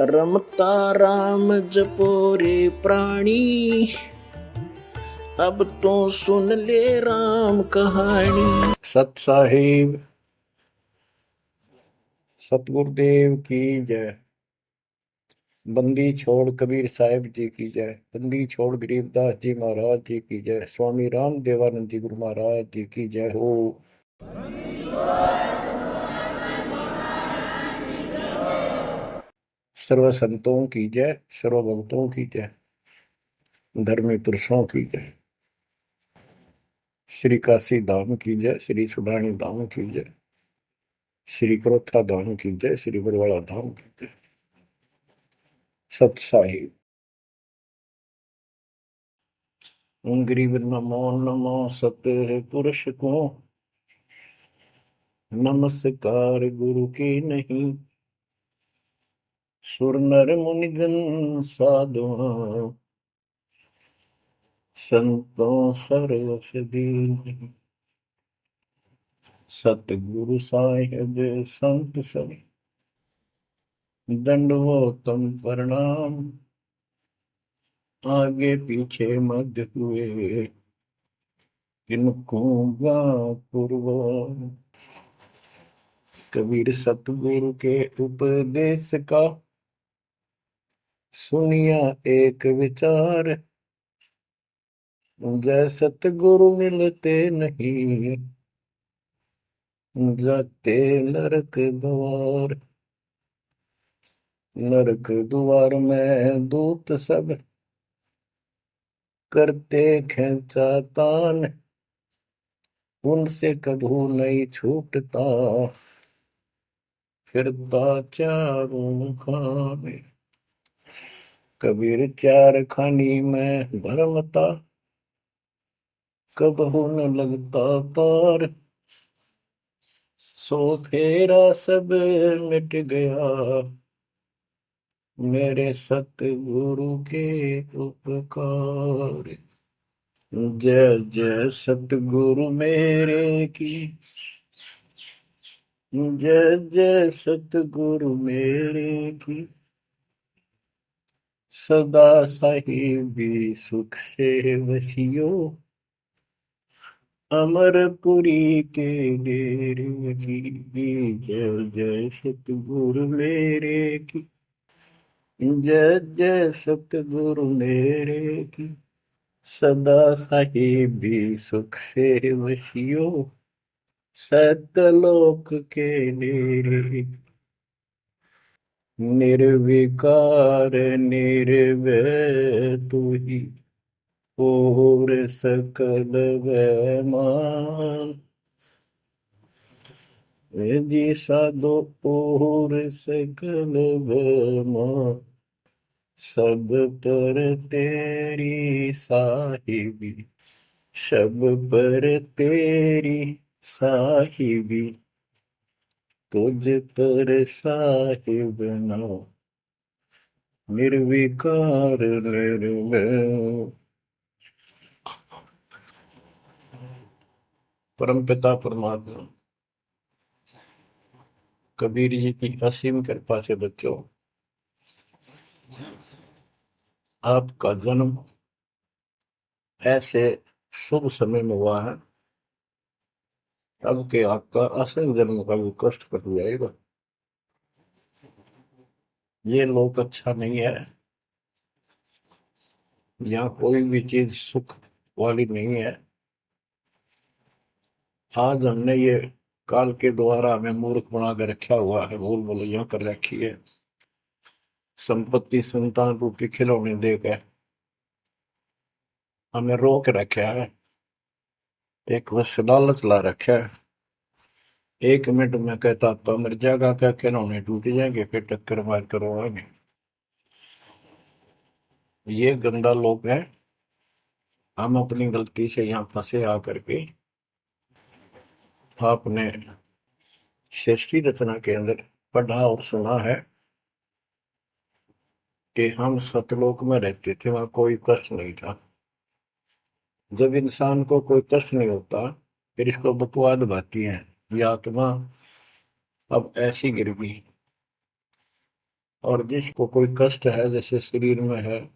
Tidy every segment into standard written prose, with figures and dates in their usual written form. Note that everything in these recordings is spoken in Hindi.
रमता राम जपो रे प्राणी, अब तो सुन ले राम कहानी। सत साहिब सतगुरुदेव की जय। बंदी छोड़ कबीर साहिब जी की जय। बंदी छोड़ गरीबदास जी महाराज जी की जय। स्वामी राम देवानंद जी गुरु महाराज जी की जय हो। सर्व संतों की जय, सर्व भक्तों की जय, धर्मी पुरुषों की जय। श्री काशी धाम की जय, श्री सुडानी धाम की जय, श्री क्रोथा धाम की जय, श्री बरवाड़ा धाम की जय। सत साहिब गरीब नमो नमो सत पुरुष को, नमस्कार गुरु की नहीं। सुर नर मुनिजन साधुआ, संतों सर्वस दीन। सतगुरु साहिब संत सब, दंडवतम प्रणाम। आगे पीछे मध्य हुए, किनको पूर्व। कबीर सतगुरु के उपदेश का, सुनिया एक विचार। जय सतगुरु मिलते नहीं, जाते नरक द्वार। नरक द्वार में दूत सब, करते खेचा तान। उनसे कभू नहीं छूटता, फिरता चारों खाने। कबीर चार खानी में भरमता, कबहू न लगता पार। सो फेरा सब मिट गया, मेरे सतगुरु के उपकार। जय जय सतगुरु मेरे की, जय जय सतगुरु मेरे की। सदा साहिबी सुख से वसियो, अमरपुरी के डेरे की। जय जय सतगुरु मेरे की, जय जय सतगुरु मेरे की। सदा साहिबी सुख से वसियो, सतलोक के डेरे। निर्विकार निर्भय तू ही, और सकल वैमान। जी साधो और सकल वैमान। सब पर तेरी साहिबी, सब पर तेरी साहिबी। तुझ पर साहिब ना, निर्विकार निर्भय। परम पिता परमात्मा कबीर जी की असीम कृपा से बच्चों, आपका जन्म ऐसे शुभ समय में हुआ है, अब के आपका असल जन्म का भी कष्ट कट जाएगा। ये लोक अच्छा नहीं है, यहाँ कोई भी चीज सुख वाली नहीं है। आज हमने ये काल के द्वारा हमें मूर्ख बना कर रखा हुआ है, भूल भुलैया कर रखी है। संपत्ति संतान रूपी खिलौने देकर हमें रोक रखा है, एक बस लालच ला रखा है। 1 मिनट में कहता तो मर जाएगा, क्या खिलौने टूट जाएंगे, फिर टक्कर मार करवाएंगे। ये गंदा लोग है। हम अपनी गलती से यहाँ फंसे आकर के। आपने सृष्टि रचना के अंदर पढ़ा और सुना है कि हम सतलोक में रहते थे, वहां कोई कष्ट नहीं था। जब इंसान को कोई कष्ट नहीं होता, फिर इसको बकवाद भाती है, ये आत्मा अब ऐसी गिर गई। और जिसको कोई कष्ट है, जैसे शरीर में है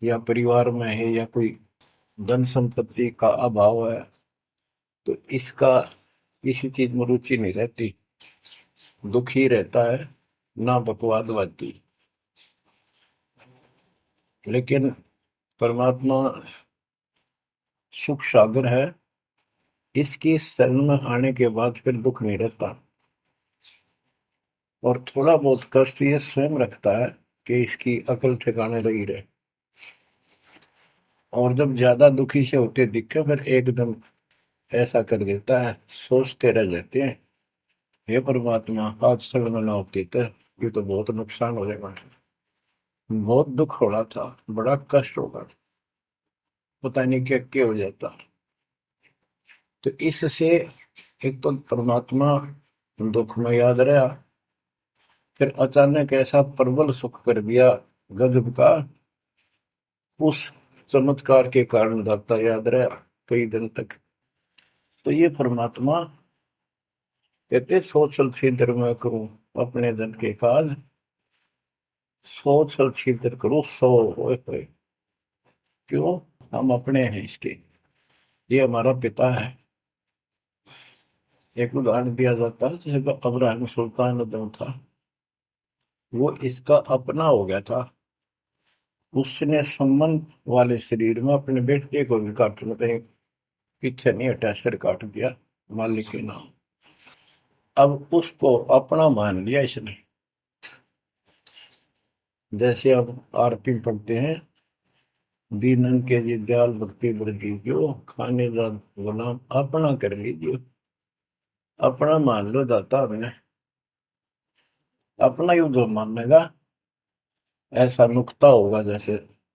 या परिवार में है या कोई धन संपत्ति का अभाव है, तो इसका किसी चीज में रुचि नहीं रहती, दुखी रहता है, ना बकवादवादी। लेकिन परमात्मा सुख सागर है, इसकी शरण में आने के बाद फिर दुख नहीं रहता। और थोड़ा बहुत कष्ट ये स्वयं रखता है कि इसकी अकल ठिकाने रही रहे। और जब ज्यादा दुखी से होते दिखे, फिर एकदम ऐसा कर देता है, सोचते रह जाते हैं, हे परमात्मा आज शरण ना होती तो ये तो बहुत नुकसान हो जाएगा, बहुत दुख हो रहा था, बड़ा कष्ट होगा, पता नहीं क्या क्या हो जाता। तो इससे एक तो परमात्मा दुख में याद रहा, फिर अचानक ऐसा प्रबल सुख कर दिया गजब का, उस चमत्कार के कारण दाता याद रहा कई दिन तक। तो ये परमात्मा कहते सोचल छिद्र में करूं अपने धन के काज, सोचल छिद्र करूं सो होए होए। क्यों? हम अपने हैं इसके, ये हमारा पिता है। एक उदाहरण दिया जाता है, जैसे अब्राहम सुल्तान अदम था, वो इसका अपना हो गया था, उसने संबंध वाले शरीर में अपने बेटे को भी काट मतलब पीछे नहीं हटा, सिर काट दिया मालिक के नाम। अब उसको अपना मान लिया इसने। जैसे अब आरती पढ़ते हैं, दीनन के जी दयाल भक्ति बढ़ दीजियो, खाने का गुलाम अपना कर लीजिए। अपना मान लो दाता हमने, अपना ही जो मानेगा ऐसा नुकता होगा। जैसे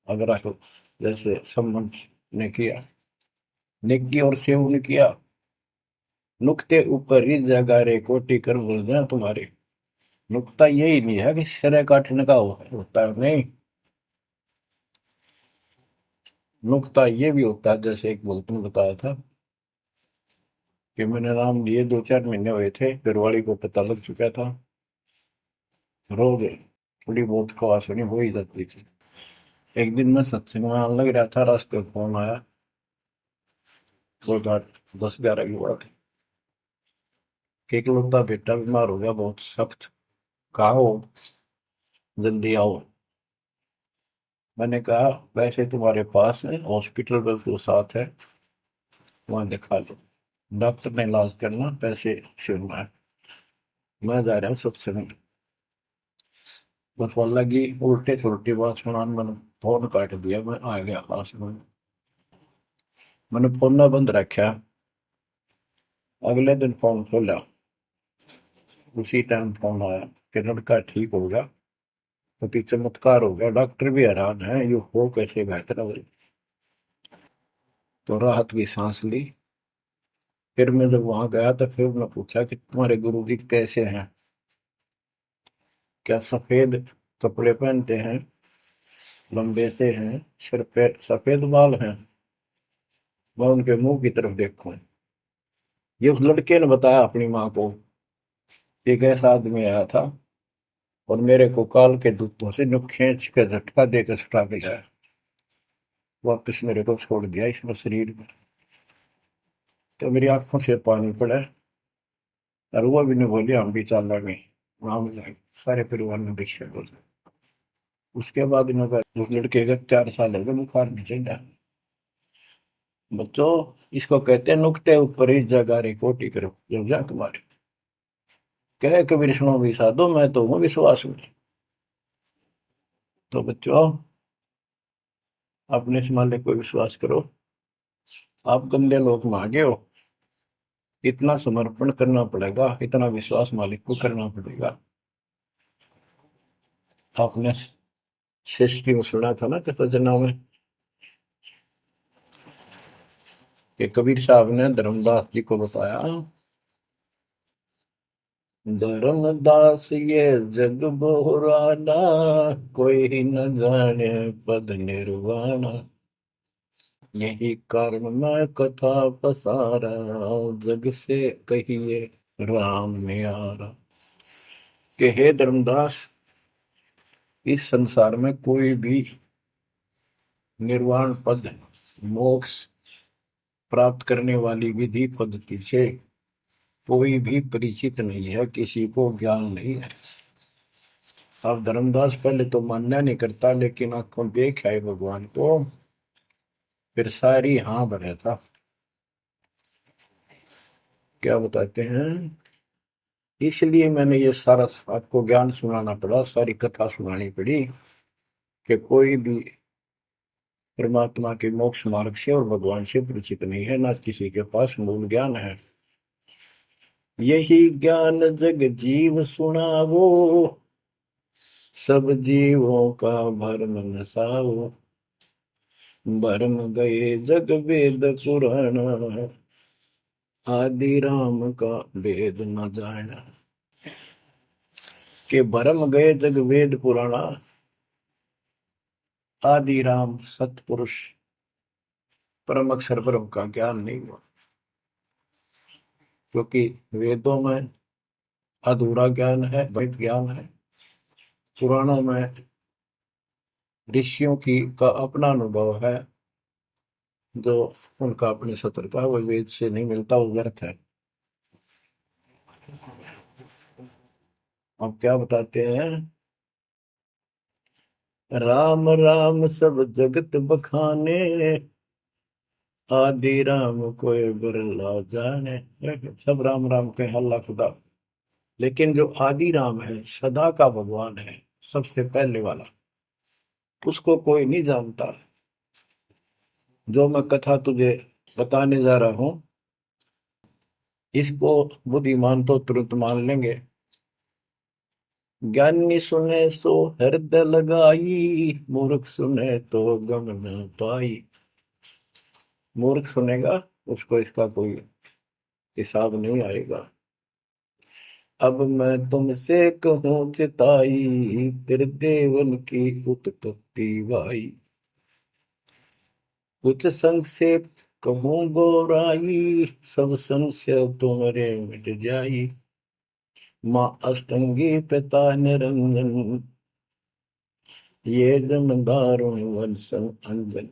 अगर आपको जैसे संबंध ने किया, नेकी और सेव ने किया, नुक्ते ऊपर ही जगह रे कोटि कर बोल जाए तुम्हारे। नुकता यही नहीं है कि सिरे काटने का होता है, नहीं। नुकता ये भी होता है, जैसे एक बोलते ने बताया था कि मैंने नाम लिए 2-4 महीने हुए थे, घरवाली को पता लग चुका था, रो गए, थोड़ी बहुत खवा सुनी हो ही जाती थी। एक दिन मैं सत्संग में आने लग रहा था, रास्ते में फोन आया, वो 10-11 की बात है, कि इकलौता बेटा बीमार हो गया बहुत सख्त, कहा हो, जल्दी आओ। मैंने कहा वैसे तुम्हारे पास है हॉस्पिटल, बिल्कुल साथ है, वहां दिखा लो, डॉक्टर ने इलाज करना, पैसे शुरू है, मैं जा रहा हूँ सत्संग। बस वाला की उल्टे सुलटी बात सुनाने, मैंने फोन काट दिया, मैं आ गया पास में, मैंने फोन ना बंद रखा। अगले दिन फोन खोला, उसी टाइम फोन आया कि लड़का ठीक हो गया, तो पीछे चमत्कार हो गया, डॉक्टर भी हैरान है, ये हो कैसे बेहतर हो। तो राहत की सांस ली। फिर मैं जब वहां गया तो फिर मैं पूछा कि तुम्हारे गुरु जी कैसे हैं, क्या सफेद कपड़े पहनते हैं, लंबे से हैं, सिर पे सफेद बाल हैं। मैं उनके मुंह की तरफ देखूं, ये उस लड़के ने बताया अपनी माँ को, एक ऐसा आदमी आया था और मेरे को काल के दूतों से नु खींच के झटका देकर सुटा के लाया, वापस मेरे को छोड़ दिया इसमें शरीर में। तो मेरी आंखों से पानी पड़ा, और वो भी नहीं बोली हम भी चल लगे, वहां मिला, सारे परिवार ने दीक्षा बोला। उसके बाद इन्होंने उस लड़के का 4 साल हो गए, बुखार नहीं चढ़ा। बच्चों, इसको कहते हैं नुक्ते ऊपर ही जगा रे कोटि करो जब जा तुम्हारे, कहे कबीर सुनो भी साधो मैं तो हूँ विश्वास में। तो बच्चों, अपने से मालिक को विश्वास करो। आप गंदे लोग में आगे हो, इतना समर्पण करना पड़ेगा, इतना विश्वास मालिक को करना पड़ेगा। आपने सृष्टि में सुना था ना कृष्ण में, कि कबीर साहब ने धर्मदास जी को बताया, धर्मदास ये जग बोराना, कोई न जाने पद निर्वाणा, यही कारण मैं कथा पसारा, जग से कहिए राम निहारा। कि हे धर्मदास, इस संसार में कोई भी निर्वाण पद, मोक्ष प्राप्त करने वाली विधि पद्धति से कोई भी परिचित नहीं है, किसी को ज्ञान नहीं है। अब धर्मदास पहले तो मान्य नहीं करता, लेकिन आंखों देख आए भगवान को, फिर सारी हाँ भरे था। क्या बताते हैं, इसलिए मैंने ये सारा आपको ज्ञान सुनाना पड़ा, सारी कथा सुनानी पड़ी कि कोई भी परमात्मा के मोक्ष मार्ग से और भगवान से परिचित नहीं है, ना किसी के पास मूल ज्ञान है। यही ज्ञान जग जीव सुनावो, सब जीवों का भरम नसाओ। भरम गए जग वेद पुराण, आदि राम का वेद न जाना। के भरम गए जग वेद पुराणा, आदि राम सतपुरुष परम अक्षर ब्रह्म का ज्ञान नहीं हुआ, क्योंकि वेदों में अधूरा ज्ञान है, वैध ज्ञान है। पुराणों में ऋषियों की का अपना अनुभव है, जो उनका अपने सत्र का, वो वेद से नहीं मिलता, वो व्यर्थ है। अब क्या बताते हैं, राम राम सब जगत बखाने, आदि राम कोई बिरला जाने। सब राम राम के हल्ला खुदा, लेकिन जो आदि राम है, सदा का भगवान है, सबसे पहले वाला, उसको कोई नहीं जानता। जो मैं कथा तुझे बताने जा रहा हूं, इसको बुद्धिमान तो तुरंत मान लेंगे। ज्ञानी सुने सो हृदय लगाई, मूर्ख सुने तो गम न पाई। मूर्ख सुनेगा, उसको इसका कोई हिसाब नहीं आएगा। अब मैं तुमसे कहूँ चिताई, तेरे देवन की उत्पत्ति वाई। कुछ संक्षेप कहूँ गौराई, सब संशय तुम्हारे मिट जाई। माँ अष्टंगी पिता निरंजन, ये जमदारुण वंशन अंजन।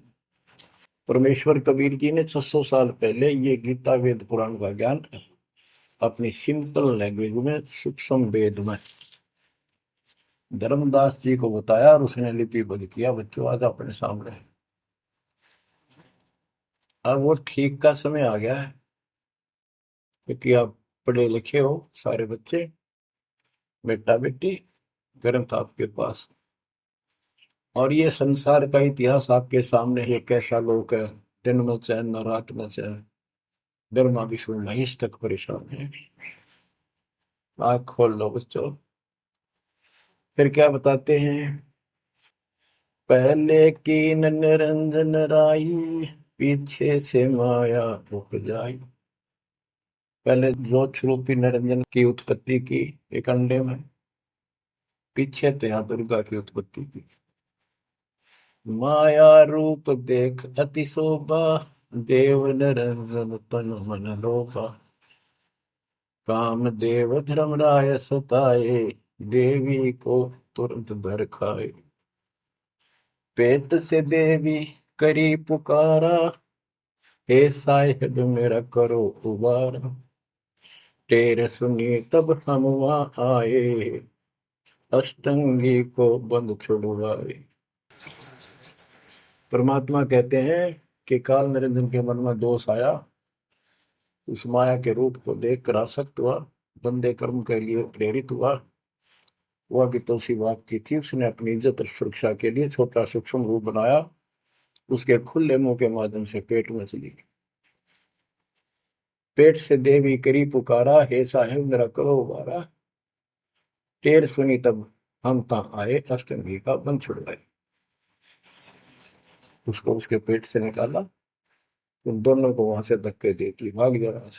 परमेश्वर कबीर जी ने 600 साल पहले ये गीता वेद पुराण का ज्ञान अपनी सिंपल लैंग्वेज में, सूक्ष्म वेद में धर्मदास जी को बताया, और उसने लिपिबद्ध किया। बच्चों आज अपने सामने है। अब वो ठीक का समय आ गया है, क्योंकि आप पढ़े लिखे हो सारे बच्चे, बेटा बेटी, ग्रंथ आपके पास, और ये संसार का इतिहास आपके सामने है। कैसा लोग है, दिन में चैन न रात में चैन, ब्रह्मा विष्णु महेश तक परेशान है। आँख खोल लो बच्चों। फिर क्या बताते हैं, पहले कीन निरंजन राई, पीछे से माया उपजाई। पहले ज्योत रूपी निरंजन की उत्पत्ति की एक अंडे में, पीछे तो यहाँ दुर्गा की उत्पत्ति की। माया रूप देख अति शोभा, देव निरंजन तन मन लोभा। काम देव धर्मराय सताए, देवी को तुरंत भर खाए। पेट से देवी करी पुकारा, हे साहिब मेरा करो उबारा। तेरे सुनी तब हम वहां आए, अष्टंगी को बंद छुड़वाए। परमात्मा कहते हैं कि काल निरंजन के मन में दोष आया, उस माया के रूप को देखकर आसक्त हुआ, बंदे कर्म के लिए प्रेरित हुआ। वह भी तो उसी बात की थी, उसने अपनी इज्जत और सुरक्षा के लिए छोटा सूक्ष्म रूप बनाया, उसके खुले मुंह के माध्यम से पेट में चली गई। पेट से देवी करी पुकारा, हे साहेब मेरा करो उबारा। टेर सुनी तब हम ता आए, अष्टमी का बंध छुड़वाए। उसको उसके पेट से निकाला, उन दोनों को वहां से धक्के देती भाग जा रहा।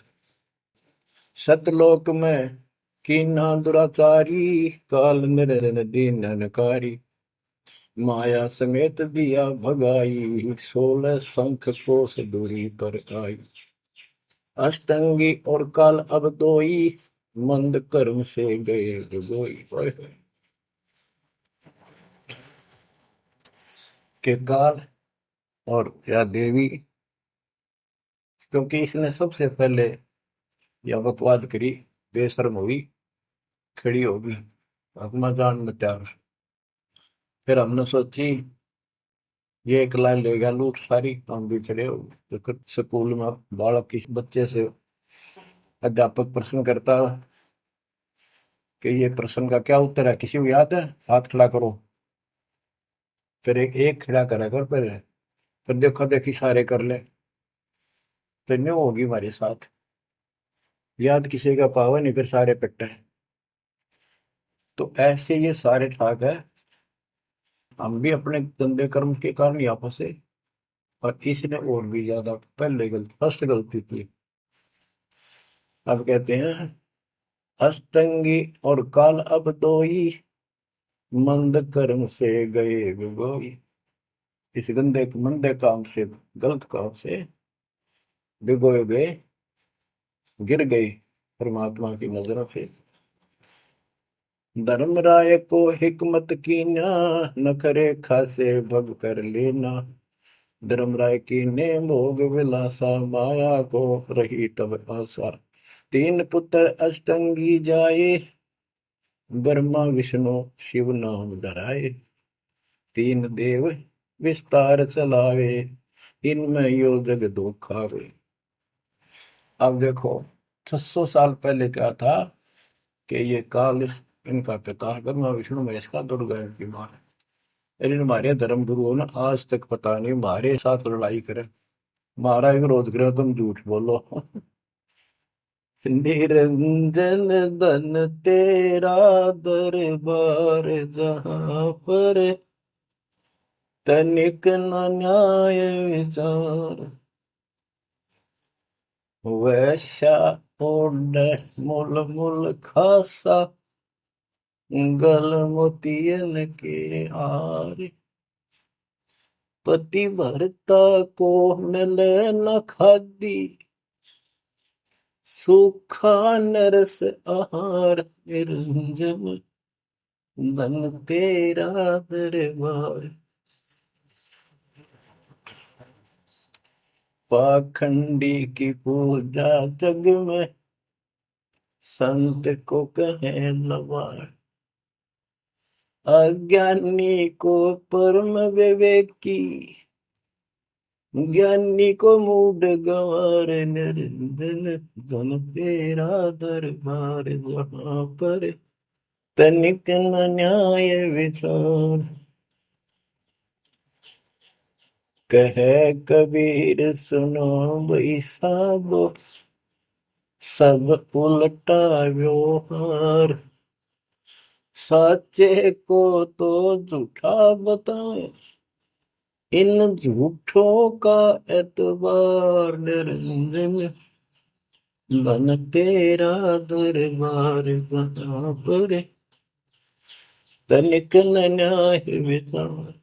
सतलोक में कीना दुराचारी, काल निरन दीनकारी। माया समेत दिया भगाई, 16 शंख कोस दूरी पर आई। अष्टंगी और काल अब दोई, मंद कर्म से गए डुबोई। के काल और या देवी, क्योंकि इसने सबसे पहले यह बकवाद करी, बेशर्म हुई, खड़ी होगी अपना जान में त्याग। फिर हमने सोची ये एक लाइन ले गया लूट सारी, हम भी खड़े हो गए। तो स्कूल में बालक किसी बच्चे से अध्यापक प्रश्न करता कि ये प्रश्न का क्या उत्तर है, किसी को याद है, हाथ खड़ा करो। फिर एक एक खड़ा करा कर, फिर देखो देखी सारे कर ले, तो न्यू होगी हमारे साथ। याद किसी का पावा नहीं, फिर सारे पिट्टा है। तो ऐसे ये सारे ठाक है, हम भी अपने गंदे कर्म के कारण यहाँ फंसे, और इसने और भी ज्यादा पहले गलती, फर्स्ट गलती की। अब कहते हैं अष्टंगी और काल अब दोई, मंद कर्म से गए बिगोई। इस गंदे मंदे काम से, गलत काम से भिगोए गए, गिर गए परमात्मा की नजरों से। धर्मराय को हिकमत की न करे खासे भग कर लेना। धर्मराय की ने भोग विलासा, माया को रही तब आशा। तीन पुत्र अष्टंगी जाए, ब्रह्मा विष्णु शिव नाम धराए। तीन देव विस्तार चलावे, इनमें यो जग दो खावे। अब देखो 600 साल पहले क्या था कि ये काल इनका पिता ब्रह्मा विष्णु महेश का, दुर्गा इनकी मां है। लेकिन हमारे धर्म गुरुओं ने आज तक पता नहीं हमारे साथ लड़ाई करे, हमारा विरोध करे, तुम झूठ बोलो। निरंजन धन तेरा दरबार, जहां पर तनिक न न्याय विचार। वैश्या ओढ़ मूल मूल खासा, गल मोतियन के आर। पति भरता को मिले न खादी, सूखा नरस आहार। निरंजन धन तेरा दरबार। पाखंडी की पूजा जग में, संत को कहे लवार। अज्ञानी को परम विवेकी, ज्ञानी को मूड गंवार। निरंजन धन तेरा दरबार, जहां पर तनिक न न्याय विचार। कहे कबीर सुनो भाई साबो, सब उल्टा व्यवहार। साचे को तो झूठा बताए, इन झूठों का एतबार। निरंजन धन तेरा दरबार, जहां पर तनिक न न्याय विचार।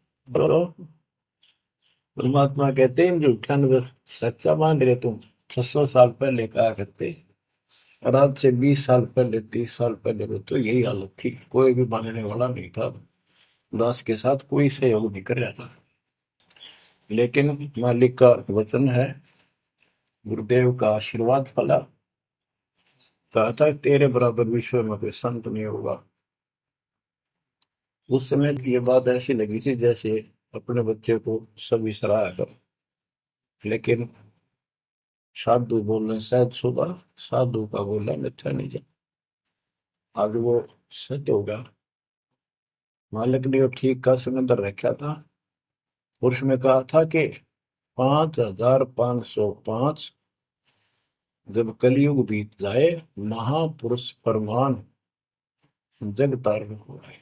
परमात्मा कहते हैं झूठा नजर सच्चा मान रहे तुम। 600 साल पहले कहा करते, और आज से 20 साल पहले, 30 साल पहले तो यही हालत थी, कोई भी मानने वाला नहीं था, दास के साथ कोई सहयोग नहीं कर रहा था। लेकिन मालिक का वचन है, गुरुदेव का आशीर्वाद फला, कहा था तेरे बराबर विश्व में कोई संत नहीं होगा। उस समय ये बात ऐसी लगी थी जैसे अपने बच्चे को सभी सराहा कर। लेकिन साधु बोलने शायद सुबह, साधु का बोला मिथ्या नहीं जा। आज वो सत्य होगा। मालिक ने ठीक का समंदर रखा था, और उसमें कहा था कि 5505 जब कलयुग बीत जाए, महापुरुष फरमान जग तारण को आए।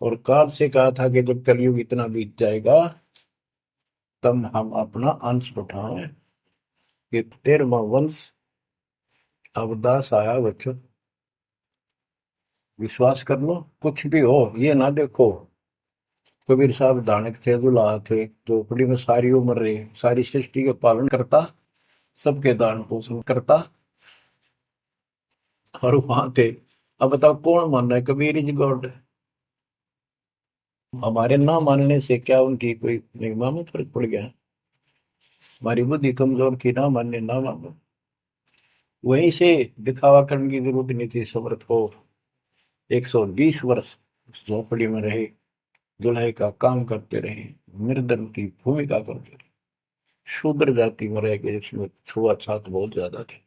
और काल से कहा था कि जब कलयुग इतना बीत जाएगा, तब हम अपना अंश उठाएं। ये 13वां वंश अवदास आया बच्चों, विश्वास कर लो। कुछ भी हो, ये ना देखो कबीर साहब दानक थे, दुल्हा थे, झोपड़ी में सारी उम्र रहे, सारी सृष्टि के पालन करता, सबके दान पोषण करता, और वहां थे। अब बताओ कौन मान रहा है कबीर इज गॉड? हमारे ना मानने से क्या उनकी कोई निगमा में फर्क पड़ गया? हमारी बुद्धि कमजोर थी, ना मानने ना मानो। वहीं से दिखावा करने की जरूरत नहीं थी। समर्थ हो 120 वर्ष उस झोपड़ी में रहे, जुल्हे का काम करते रहे, निर्धन की भूमिका करते रहे, शूद्र जाति में रह गए, इसमें छुआछात बहुत ज्यादा थी।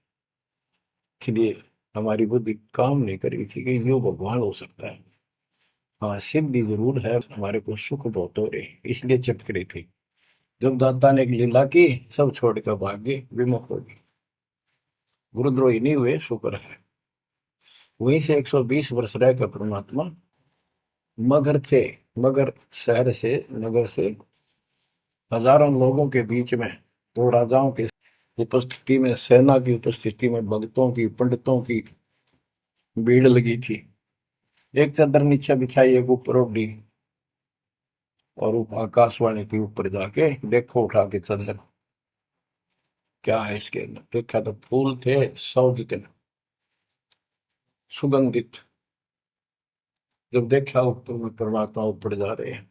इसलिए हमारी बुद्धि काम नहीं कर रही थी कि यो भगवान हो सकता है। हाँ, सिद्धि जरूर है, हमारे को सुख बहुत हो रहे, इसलिए चिपक रही थी। जब दाता ने एक लीला की, सब छोड़ कर भाग गए, विमुख हो गए, गुरुद्रोही नहीं हुए, शुक्र है। वहीं से 120 वर्ष रहकर परमात्मा मगर से, मगर शहर से, नगर से हजारों लोगों के बीच में, दो राजाओं की उपस्थिति में, सेना की उपस्थिति में, भक्तों की, पंडितों की भीड़ लगी थी। एक चादर नीचे बिछाई, एक ऊपर ओढ़ी, और आकाशवाणी के ऊपर जाके देखो उठा के चादर, क्या है इसके अंदर? देखा तो फूल थे 100 जितने, सुगंधित। जब देखा ऊपर में परमात्मा ऊपर जा रहे हैं,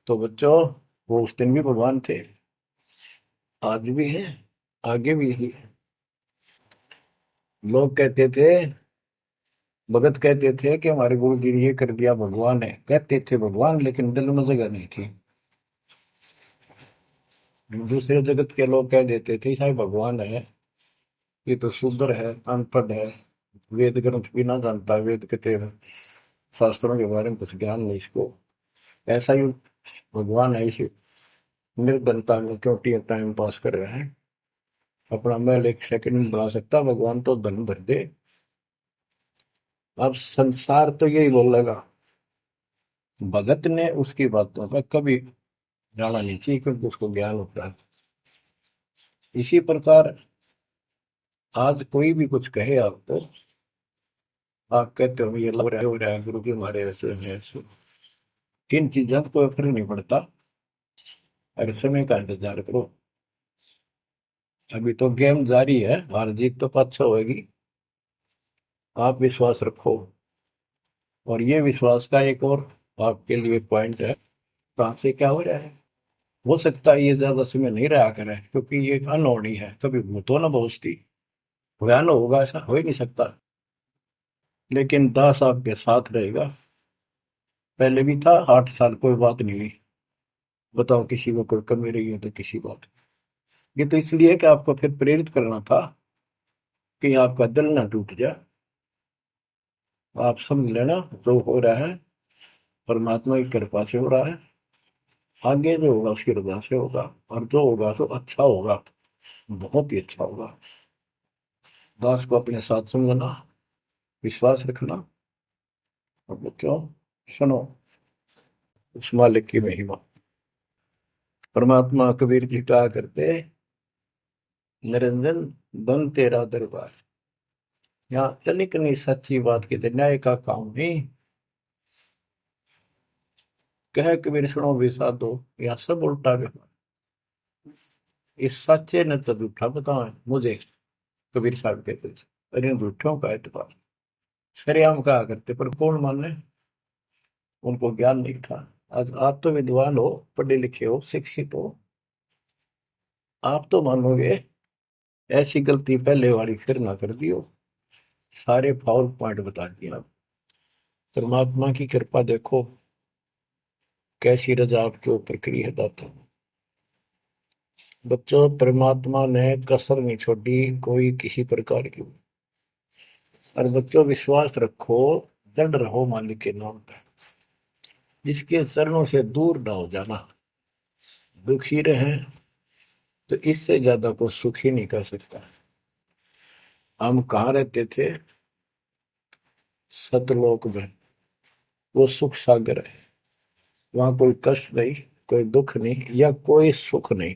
तो बच्चों वो उस दिन भी भगवान थे, आज भी है, आगे भी ही है। लोग कहते थे, भगत कहते थे कि हमारे गुरु जी ने ये कर दिया, भगवान है। कहते थे भगवान, लेकिन दिल में जगह नहीं थी। दूसरे जगत के लोग कह देते थे शायद भगवान है, ये तो शूद्र है, अनपढ़ है, वेद ग्रंथ भी ना जानता, वेद के शास्त्रों के बारे में कुछ ज्ञान नहीं इसको, ऐसा ही भगवान है, इसी निर्धनता में क्यों टाइम पास कर रहे हैं, अपना महल एक सेकंड में बना सकता, भगवान तो धन भर दे। अब संसार तो यही बोलेगा, भगत ने उसकी बातों का कभी जाना नहीं चाहिए, क्योंकि उसको ज्ञान होता है। इसी प्रकार आज कोई भी कुछ कहे आपको, आप कहते हो ये लग रहा है, हो रहा है, गुरु जी हमारे ऐसे हैं, ऐसे। इन चीजों को कोई फर्क नहीं पड़ता, अरे समय का इंतजार करो। अभी तो गेम जारी है, हार जीत तो पाछो होगी, आप विश्वास रखो। और ये विश्वास का एक और आपके लिए पॉइंट है, कहाँ से क्या हो रहा है। हो सकता है ये ज्यादा समय नहीं रहा करे, क्योंकि ये अनहोनी है, कभी भूतो ना भविष्यति, भयान होगा ऐसा हो ही नहीं सकता। लेकिन दास आपके साथ रहेगा, पहले भी था, 8 साल कोई बात नहीं हुई। बताओ किसी को कोई कमी रही है तो किसी बात। ये तो इसलिए कि आपको फिर प्रेरित करना था कि आपका दिल ना टूट जाए। आप समझ लेना, जो हो रहा है परमात्मा की कृपा से हो रहा है, आगे जो होगा उसकी रजा से होगा, और जो होगा तो अच्छा होगा, बहुत ही अच्छा होगा। दास को अपने साथ समझना, विश्वास रखना। और बच्चों सुनो, उस मालिक की महिमा। परमात्मा कबीर जी कहा करते, निरंजन बन तेरा दरबार। यहाँ तनिक नहीं सच्ची बात कहते, न्याय का काम नहीं। कह कबीर सुनो विसाधो, यहाँ सब उल्टा व्यवहार। इस सच्चे ने तो झूठा बताओ मुझे, कबीर साहब कहते थे, अरे इन झूठों का एतबार। सरेआम कहा करते, पर कौन माने, उनको ज्ञान नहीं था। आज आप तो विद्वान हो, पढ़े लिखे हो, शिक्षित हो, आप तो मानोगे ऐसी गलती पहले वाली फिर ना कर दियो। सारे फाउल पॉइंट बता दिए आप। परमात्मा की कृपा देखो कैसी रजा आपके ऊपर करी है दाता। बच्चों परमात्मा ने कसर नहीं छोड़ी कोई किसी प्रकार की। और बच्चों विश्वास रखो, दृढ़ रहो मालिक के नाम पर, जिसके चरणों से दूर ना हो जाना। दुखी रहे तो इससे ज्यादा को सुखी नहीं कर सकता। हम कहाँ रहते थे? सतलोक में, वो सुख सागर है, वहां कोई कष्ट नहीं, कोई दुख नहीं, या कोई सुख नहीं।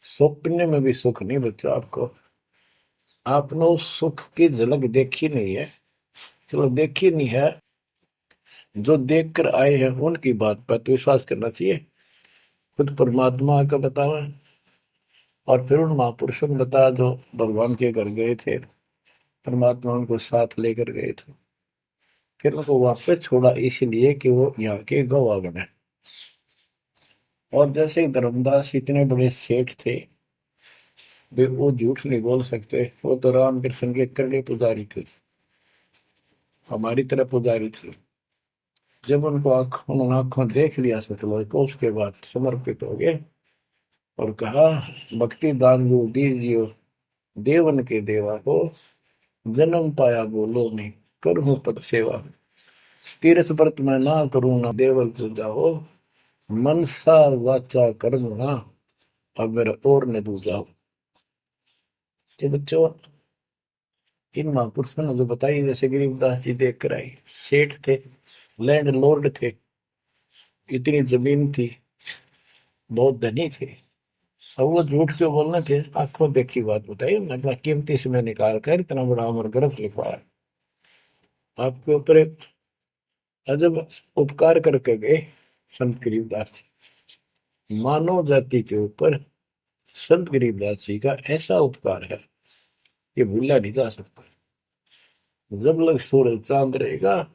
स्वप्न में भी सुख नहीं बच्चों आपको। आपने उस सुख की झलक देखी नहीं है, चलो देखी नहीं है, जो देख कर आए हैं उनकी बात पर तो विश्वास करना चाहिए। खुद परमात्मा का बतावा, और फिर उन महापुरुषों ने बताया जो भगवान के घर गए थे, परमात्मा उनको साथ लेकर गए थे। फिर उनको वापस छोड़ा इसलिए कि वो यहाँ के गवाह बने। और जैसे धर्मदास इतने बड़े सेठ थे, वे वो झूठ नहीं बोल सकते। वो तो रामकृष्ण के करड़े पुजारी थे, हमारी तरह पुजारी थे। जब उनको उन्होंने आंखों देख लिया सतलोय को, उसके बाद समर्पित हो गए और कहा, भक्ति दान गुरु दीजियो, देवन के देवा हो, जन्म पाया बोलो नहीं, करूँ पद सेवा, तीर्थ व्रत में ना करूँ ना देवल पूजा हो, मनसा वाचा कर्म ना, अब मेरा और न दूजा हो। तो बच्चों, इन महापुरुषों ने जो बताई, जैसे गरीबदास जी देख कर आई, सेठ थे, लैंड लॉर्ड थे, इतनी जमीन थी, बहुत धनी थे। अब वो झूठ क्यों बोलना थे? आंखों देखी बात बताई, मतलब कीमती समय निकाल कर इतना बड़ा अमर ग्रंथ लिखवाया। आपके ऊपर एक अजब उपकार करके गए संत गरीबदास जी। मानव जाति के ऊपर संत गरीबदास जी का ऐसा उपकार है, ये भूला नहीं जा सकता। जब लग सूरज चांद रहेगा,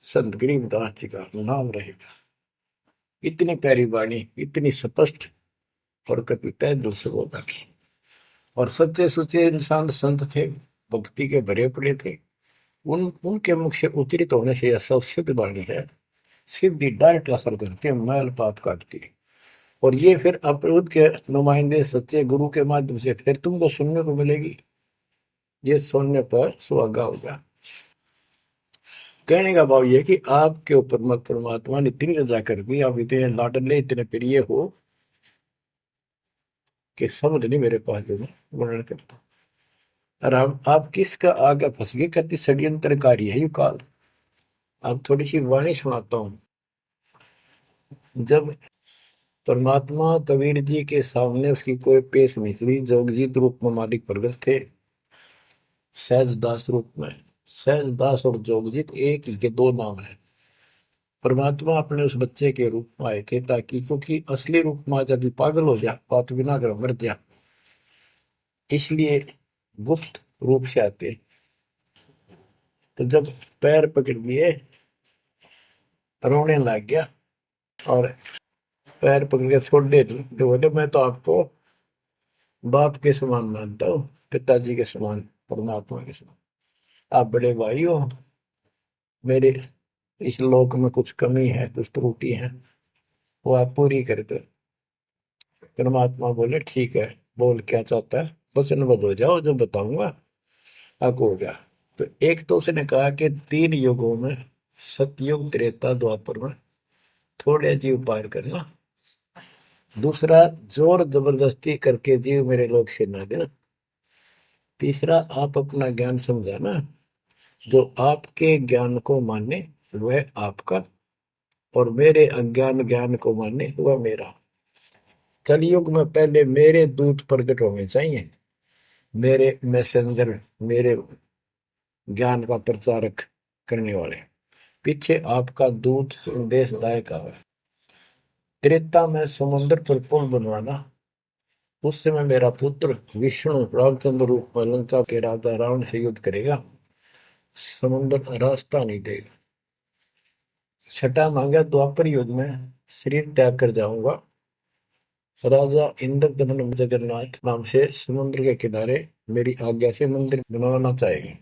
संत गरीबदास जी का नाम रहेगा। इतनी प्यारी वाणी, इतनी स्पष्ट और कति तय दिल से बोला की। और सच्चे सुचे इंसान संत थे, भक्ति के भरे पड़े थे। उनके मुख से उच्चरित होने से यह सब सिद्ध वाणी है, सिद्धि डायरेक्ट असर करती है, मैल पाप काटती है। और ये फिर अप्रभुत के नुमाइंदे सच्चे गुरु के माध्यम से फिर तुमको सुनने को मिलेगी। ये सुनने पर सुहागा होगा। कहने का भाव ये कि आपके ऊपर मत परमात्मा ने इतनी रजा कर दी, आप इतने लाडले, इतने प्रिय हो कि शब्द नहीं मेरे पास जो मैं वर्णन करता। और आप किसका आगे फंस गए, कति षड्यंत्रकारी है यू काल। अब थोड़ी सी वाणी सुनाता हूं। जब परमात्मा कबीर जी के सामने उसकी कोई पेश नहीं चली, जोगजीत रूप में मालिक प्रगट थे, सहजदास रूप में। सहजदास और जोगजीत एक ही के दो नाम है। परमात्मा अपने उस बच्चे के रूप में आए थे, ताकि, क्योंकि असली रूप में जब पागल हो जा, बात बिना कर मर जा, इसलिए गुप्त रूप से आते। तो जब पैर पकड़ लिए, रोने लग गया और पैर पकड़ के छोड़ दे, बोले मैं तो आपको बाप के समान मानता हूँ, पिताजी के समान, परमात्मा के समान। आप बड़े भाई हो, मेरे इस लोक में कुछ कमी है, कुछ त्रुटि है, वो आप पूरी कर दो। परमात्मा बोले ठीक है, बोल क्या चाहता है, वचनबद्ध हो जाओ, जो बताऊंगा आपको हो गया। तो एक तो उसने कहा कि 3 युगों में, सतयुग, त्रेता, द्वापर में थोड़े जीव पार करना। दूसरा, जोर जबरदस्ती करके जीव मेरे लोक से ना देना। तीसरा, आप अपना ज्ञान समझाना, जो आपके ज्ञान को माने वह आपका, और मेरे अज्ञान ज्ञान को माने वह मेरा। कलयुग में पहले मेरे दूत प्रकट होने चाहिए, मेरे मैसेंजर, मेरे ज्ञान का प्रचारक करने वाले। पीछे आपका दूत संदेशदायक आवे। त्रेता में समुद्र पर पुल बनवाना। उस समय मेरा पुत्र विष्णु रामचंद्र रूप में लंका के राजा रावण से युद्ध करेगा, समुद्र रास्ता नहीं देगा। छठा मांगा, द्वापर युग में शरीर त्याग कर जाऊंगा, राजा इंद्रदमन जगन्नाथ नाम से समुद्र के किनारे मेरी आज्ञा से मंदिर बनवाना चाहेगा,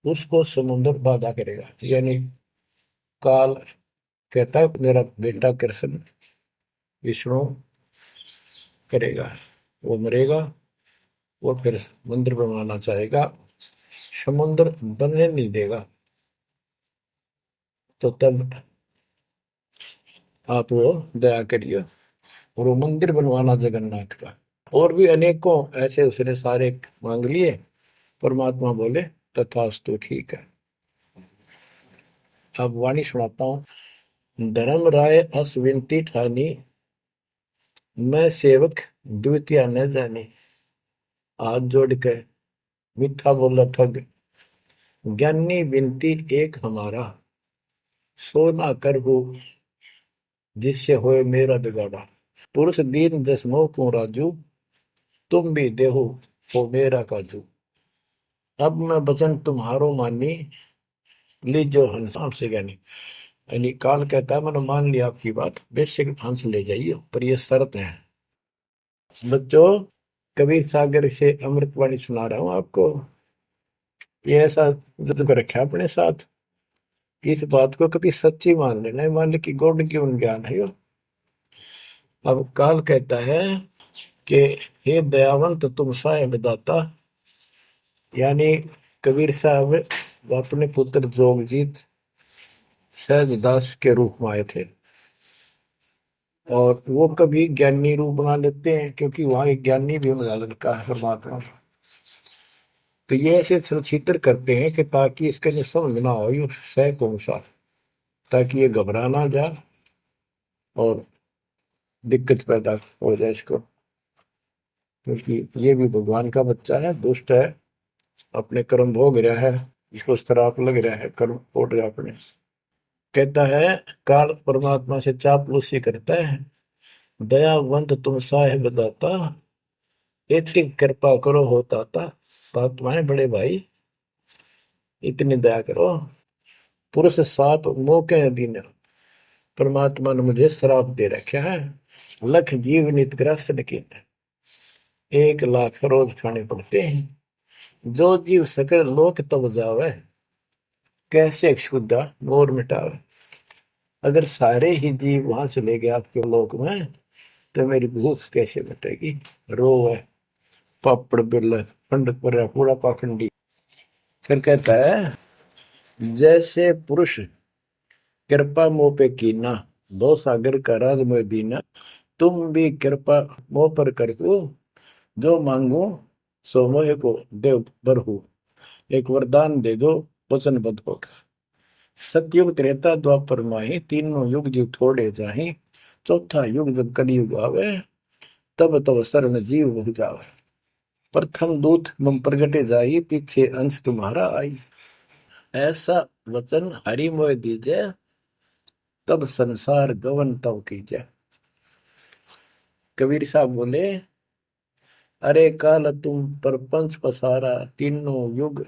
उसको समुद्र बाधा करेगा। यानी काल कहता है मेरा बेटा कृष्ण विष्णु करेगा, वो मरेगा, वो फिर मंदिर बनवाना चाहेगा, समुद्र बनने नहीं देगा। तो तब आप वो दया करिए और वो मंदिर बनवाना जगन्नाथ का। और भी अनेकों ऐसे उसने सारे मांग लिए। परमात्मा बोले तथास्तु, ठीक है। अब वाणी सुनाता हूं। धर्म राय अस विनती ठानी, मैं सेवक द्वितीय न जानी। हाथ जोड़ के मीठा बोला ठग, ज्ञानी विनती एक हमारा, सो ना कर हो जिससे होए मेरा बिगाड़ा। पुरुष दीन दस मोह को राजू, तुम भी देहो हो मेरा काजू। अब मैं वचन तुम्हारो मानी, लीजो हंस हमसे ज्ञानी। यानी काल कहता है मैंने मान लिया आपकी बात, बेशक हंस ले जाइए, पर ये शर्त है। बच्चों, कबीर सागर से अमृतवाणी सुना रहा हूं आपको। ये ऐसा जुद कर रखा है अपने साथ, इस बात को कभी सच्ची मान लेना, मान ले कि गॉड गिवन ज्ञान है यो। अब काल कहता है कि हे दयावंत तुम साहेब दाता, यानी कबीर साहब अपने पुत्र जोगजीत सहजदास के रूप में आए थे, और वो कभी ज्ञानी रूप बना लेते हैं क्योंकि वहां एक ज्ञानी भी बना लड़का है परमात्मा। तो ये ऐसे चित्र करते हैं कि ताकि इसके जो समझ ना हो ये सह कौन सा, ताकि ये घबरा ना जाए और दिक्कत पैदा हो जाए इसको, क्योंकि ये भी भगवान का बच्चा है, दुष्ट है, अपने कर्म भोग रहा है, इसको श्राप लग रहा है, कर्म फोड़ रहा है अपने। कहता है काल परमात्मा से चापलूसी करता है, दयावंत तुम साहेब दाता, इतनी कृपा करो होता था। परमात्मा है बड़े भाई, इतनी दया करो। पुरुष साप मौके दिन, परमात्मा ने मुझे श्राप दे रखा है, लख जीव नित ग्रस्त की 1 लाख रोज खाने पड़ते हैं, जो जीव सकल लोक तब जावे, कैसे क्षुदा मोर मिटावे। अगर सारे ही जीव वहां चले गए आपके लोक में तो मेरी भूख कैसे मिटेगी। रो है पापड़ बिल पंडित पर पूरा पाखंडी। फिर कहता है जैसे पुरुष कृपा मोह पे कीना, दो सागर का राज में दीना, तुम भी कृपा मोह पर करको, जो मांगो सो मोह को देव बरहु, एक वरदान दे दो वचनबद्ध होकर। सतयुग त्रेता द्वापर माही, तीनों युग जीव थोड़े जाही, चौथा युग जब कलयुग आवे, तब तब शरण जीव बहु जावे। प्रथम दूत मम प्रगटे जाई, पीछे अंश तुम्हारा आई, ऐसा वचन हरि मोह दीजे, तब संसार गवन तब कीजे। कबीर साहब बोले अरे काल तुम परपंच पसारा, तीनों युग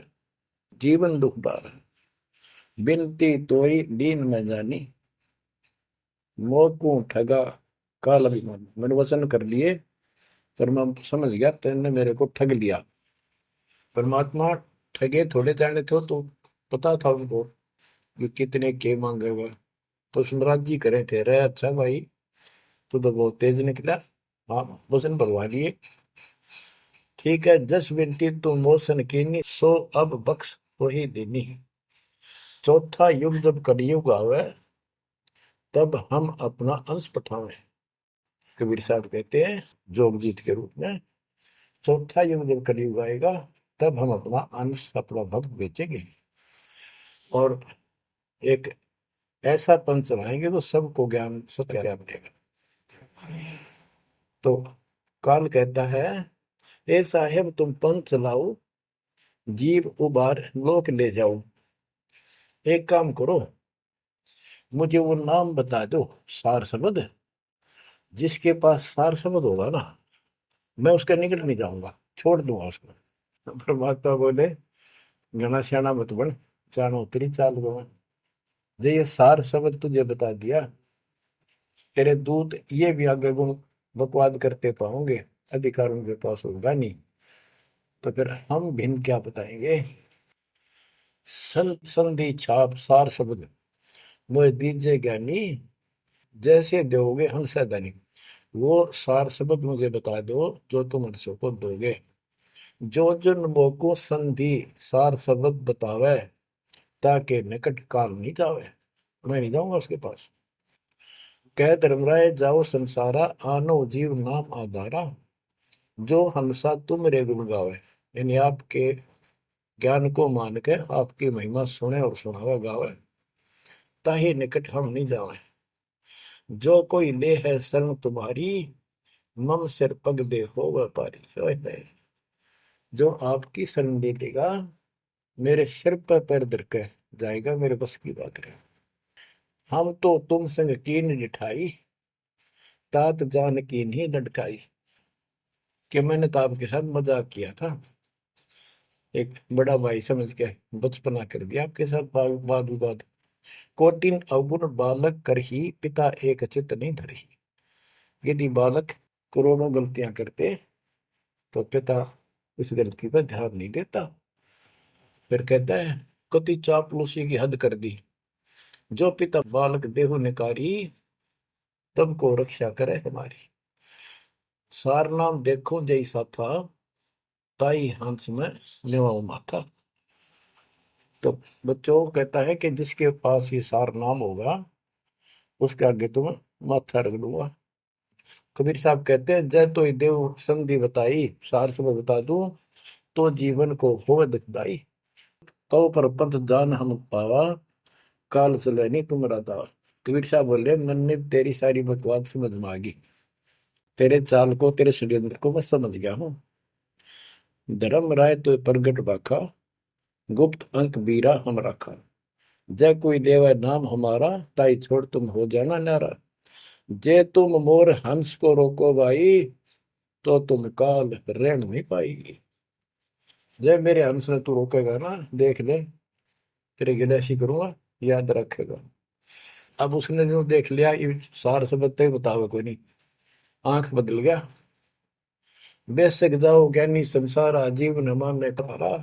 जीवन दुख बारा, बिनती तोई दीन में जानी, मोह ठगा काल अभिमानी। मैंने वचन कर लिए पर मैं समझ गया तेने मेरे को ठग लिया। परमात्मा ठगे थोड़े जाने थे तो पता था उनको कि कितने के मांगेगा, तो सुनराज जी करे थे रे अच्छा भाई तू तो बहुत तेज निकला, हाँ वचन भरवा लिए, ठीक है, 10 विनती तू मोशन कीनी, सो अब बख्श वही देनी। चौथा युग जब कलयुग आवे, तब हम अपना अंश पठावे। कबीर साहब कहते हैं जोगजीत के रूप में, चौथा युग जब कलयुग आएगा तब हम अपना अंश अपना भक्त बेचेंगे, और एक ऐसा पंच चलाएंगे तो सबको ज्ञान सत्य ज्ञान देगा। तो काल कहता है ए साहेब तुम पंथ चलाओ, जीव उबार लोक ले जाओ, एक काम करो मुझे वो नाम बता दो सार शब्द, जिसके पास सार शब्द होगा ना मैं उसके निकट नहीं जाऊंगा, छोड़ दूंगा उसको। परमात्मा बोले घना श्याणा मत बन, जानो तेरी चाल गवा, जो ये सार शब्द तुझे बता दिया, तेरे दूत ये भी आगे गुण बकवाद करते पाओगे, अधिकार उनके पास होगा नहीं, तो फिर हम भिन्न क्या बताएंगे। संधि छाप सार शब्द मोह दीजे ज्ञानी, जैसे दोगे हमसे धनी, वो सार शब्द मुझे बता दो जो तुम हमसे को दोगे। जो जन मोको संधि सार शब्द बतावे, ताके निकट काल नहीं जावे, मैं नहीं जाऊंगा उसके पास। कह धर्मराय जाओ संसारा, आनो जीव नाम आधारा, जो हंसा तुम रे गुण गावे। यानी आपके ज्ञान को मान के आपकी महिमा सुने और सुनावे गावे, ताहि निकट हम नहीं जावे। जो कोई ले है शरण तुम्हारी, मम सिर पग दे हो व्यापारी। जो आपकी शरण ले लेगा मेरे सिर पर पैर धर के जाएगा, मेरे बस की बात है। हम तो तुम संग कीन जिठाई, तात जान की नहीं लटकाई, कि मैंने तो आपके साथ मजाक किया था, एक बड़ा भाई समझ के बचपना कर दिया आपके साथ वाद विवाद। कोटिन अवगुण बालक कर ही पिता एक चित नहीं धरही। यदि बालक करोड़ों गलतियां करते तो पिता उस गलती पर ध्यान नहीं देता। फिर कहता है कति चापलूसी की हद कर दी। जो पिता बालक देहु निकारी तब को रक्षा करे हमारी। सार नाम देखो जैसा था ताई हंस में लेवाओ माथा। तो बच्चों कहता है कि जिसके पास ये सार नाम होगा उसके आगे तुम माथा रख दूंगा। कबीर साहब कहते हैं जय तो देव संधि बताई सार सब बता दूं तो जीवन को हो दुखदाई। तो पर पंथ जान हम पावा काल चले नहीं तुम्हारा दावा। कबीर साहब बोले मन ने तेरी सारी बकवास समझ में आ गई। तेरे चाल को तेरे षड्यंत्र को मैं समझ गया हूँ। धर्म राय तो प्रगट बाखा गुप्त अंक बीरा हम रखा। जय कोई देवा नाम हमारा ताई छोड़ तुम हो जाना नारा। जे तुम मोर हंस को रोको भाई तो तुम काल रहन नहीं पाएगी। जय मेरे हंस ने तू रोकेगा ना देख ले तेरे गिलासी करूंगा याद रखेगा। अब उसने जो देख लिया ये सार से बत्ते बतावे कोई नहीं। आंख बदल गया। बेशक जाओ ज्ञानी संसार आजीव न माने तुम्हारा।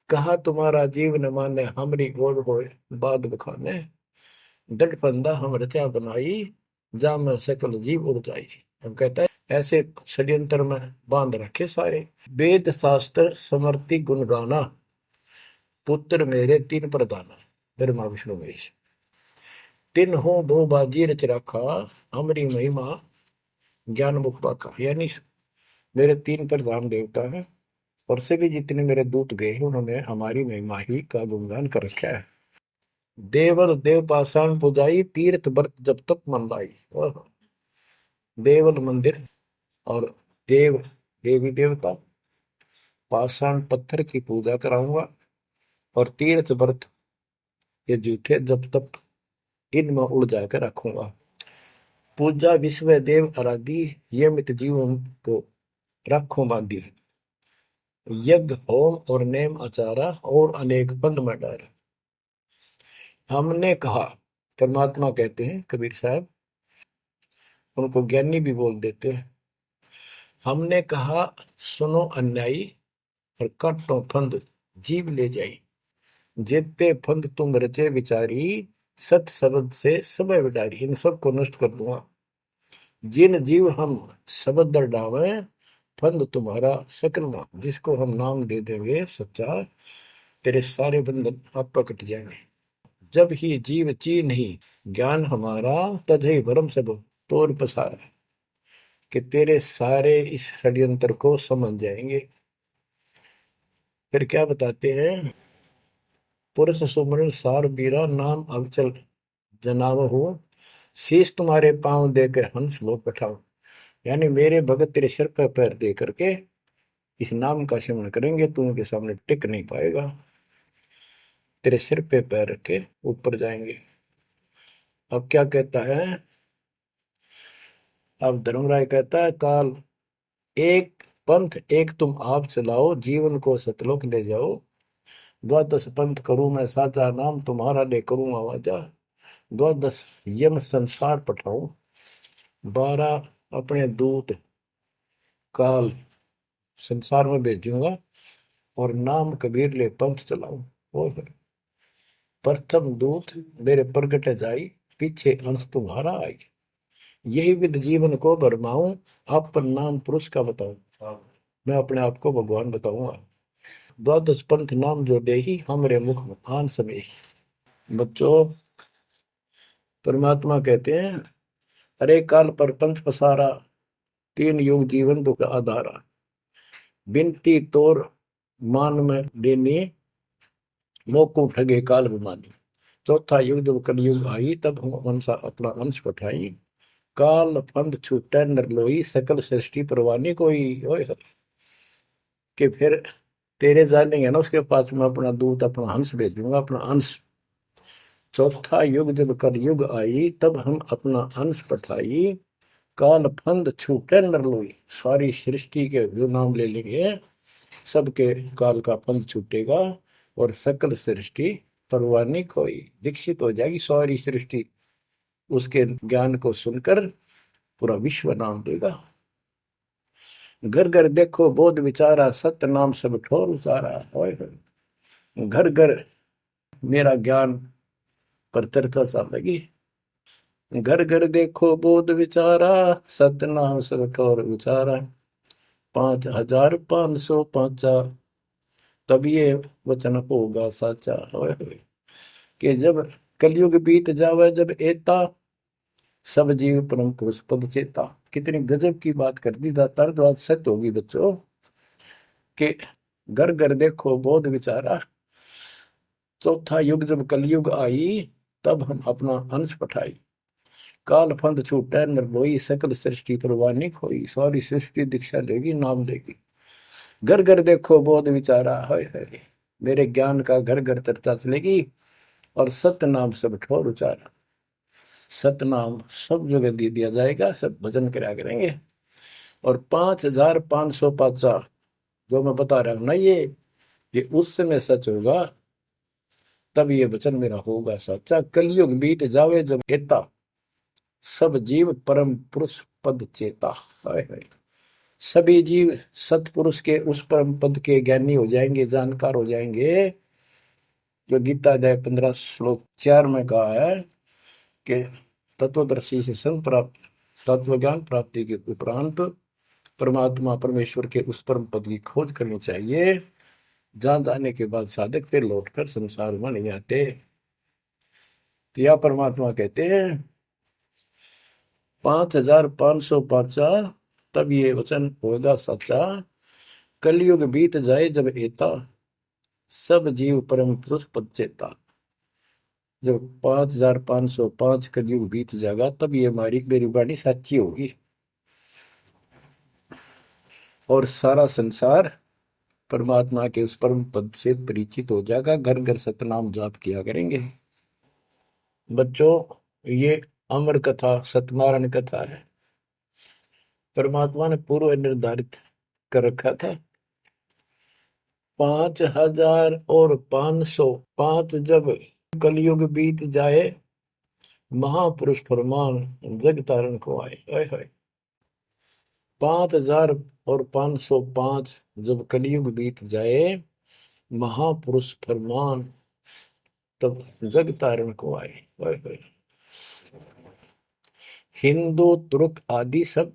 कहा तुम्हारा जीव न माने हमरी गोड़ हो बाद बखाने। डट फंदा हम रचा बनाई जा में सकल जीव उड़ जाई। हम कहता है ऐसे षड्यंत्र में बांध रखे सारे। वेद शास्त्र समर्ति गुण गाना पुत्र मेरे तीन प्रधाना। ब्रह्मा विष्णु महेश तीन हो भो बाजी रच रखा हमरी महिमा ज्ञान मुख पाखा। यानी मेरे तीन प्रधान देवता हैं और से भी जितने मेरे दूत गए हैं उन्होंने हमारी महिमा ही का गुणगान कर रखा है। देवर देव पाषाण पुजाई तीर्थ व्रत जब तक मन लाई। और देवल मंदिर और देव देवी देवता पाषाण पत्थर की पूजा कराऊंगा और तीर्थ व्रत ये जूठे जब तक इनमें उड़ जाकर रखूंगा। पूजा विश्व देव आराधी ये मित जीवन को रखूं बांधी। यज्ञ होम और नेम आचारा और अनेक बंद में डार। हमने कहा परमात्मा कहते हैं कबीर साहब उनको ज्ञानी भी बोल देते हैं। हमने कहा सुनो अन्यायी और काटो फंद जीव ले जाई। जेते फंद तुम रचे विचारी सत शब्द से सब विडारी। इन सब को नष्ट कर दूंगा। जिन जीव हम शब्द दर डावे फंद तुम्हारा सकल नाम। जिसको हम नाम दे देंगे सच्चा तेरे सारे बंधन आप कट जाएंगे। जब ही जीव ची नहीं ज्ञान हमारा तजहि भरम सब तोर पसारा। कि तेरे सारे इस षड्यंत्र को समझ जाएंगे। फिर क्या बताते हैं पुरुष सुमरन सार बीरा नाम अवचल जनाव हो। शीश तुम्हारे पांव दे के हंस लो बैठाओ। यानी मेरे भगत तेरे सिर पर पैर दे करके इस नाम का सिमरण करेंगे तू उनके सामने टिक नहीं पाएगा। तेरे सिर पे पैर रख के ऊपर जाएंगे। अब क्या कहता है अब धर्मराय कहता है काल एक पंथ एक तुम आप चलाओ जीवन को सतलोक ले जाओ। द्वादश पंथ करूं मैं साचा नाम तुम्हारा ले करूं आवाजा। द्वादश यम संसार पठाऊं 12 अपने दूत काल संसार में भेजूंगा और नाम कबीर ले पंथ चलाऊं। वो प्रथम दूत मेरे प्रगट जाई पीछे अंश तुम्हारा आई। यही विद जीवन को भरमाऊं अपन नाम पुरुष का बताऊं। मैं अपने आप को भगवान बताऊंगा। द्वादश पंथ नाम जो दे ही हमरे मुख में आन समय। बच्चों परमात्मा कहते हैं अरे काल पर पंथ पसारा तीन युग जीवन दुख आधारा। बिनती तोर मान में देनी मोको ठगे काल बुमानी। चौथा युग जब कलयुग आई तब हम वंशा अपना अंश पठाई। काल पंथ छूटे नरलोई सकल सृष्टि परवानी कोई। ओए कि फिर तेरे जानेंगे ना उसके पास में अपना दूत अपना हंस भेजूंगा अपना अंश। चौथा युग जब कलयुग आई तब हम अपना अंश पठाई। काल फंद छूटे नरलोई। सारी सृष्टि के जो नाम ले लेंगे सबके काल का पंथ छूटेगा और सकल सृष्टि परवानिक होई, दीक्षित हो जाएगी सारी सृष्टि। उसके ज्ञान को सुनकर पूरा विश्व नाम देगा। घर घर देखो बोध विचारा, सत्य नाम सब ठोर उचारा। होय होय, घर घर मेरा ज्ञान पर चर्चा चलेगी। घर घर देखो बोध विचारा, सत्य नाम सब ठोर उचारा। 5505 तब ये वचन होगा साचा। होय होय, कि जब कलयुग बीत जावे जब एता, सब जीव परम पुरुष पद चेता। कितनी गजब की बात कर दी दातार, तो आज सत्य होगी बच्चों कि घर घर देखो बोध विचारा। चौथा युग जब कलयुग आई, तब हम अपना अंश पठाई। काल फंद छूटे निर्भोई, सकल सृष्टि परवानिक होई। सारी सृष्टि दीक्षा लेगी, नाम लेगी। घर घर देखो बोध विचारा। है मेरे ज्ञान का घर घर चर्चा चलेगी। और सत्य नाम सब ठोर उचारा। सतनाम सब जगह दे दिया जाएगा, सब भजन करा करेंगे। और 5505 जो मैं बता रहा हूं ना, ये उस समय सच होगा, तब ये वचन मेरा होगा सच्चा। कलयुग बीत जावे जब एता, सब जीव परम पुरुष पद चेता। हाय हाय, सभी जीव सतपुरुष के उस परम पद के ज्ञानी हो जाएंगे, जानकार हो जाएंगे। जो गीता अध्याय 15 श्लोक 4 में कहा है कि तत्वदर्शी से संग प्राप्त, तत्व ज्ञान प्राप्ति के उपरांत परमात्मा परमेश्वर के उस परम पद की खोज करनी चाहिए। जहां जाने के बाद साधक फिर लौटकर संसार में नहीं आते। तो यह परमात्मा कहते हैं 5505 तब ये वचन होगा सच्चा। कलयुग बीत जाए जब एता, सब जीव परम पुरुष पद चेता। जब 5505 कलयुग बीत जाएगा, तब ये हमारी मेरी वाणी सच्ची होगी और सारा संसार परमात्मा के उस परम पद से परिचित हो जाएगा। घर घर सतनाम जाप किया करेंगे। बच्चों, ये अमर कथा सत्यनारायण कथा है। परमात्मा ने पूर्व निर्धारित कर रखा था 5505 जब कलयुग बीत जाए, महापुरुष फरमान जग तारण को आए। 5505 जब कलयुग बीत जाए, महापुरुष फरमान तब जग तारण को आए। हिंदू तुर्क आदि सब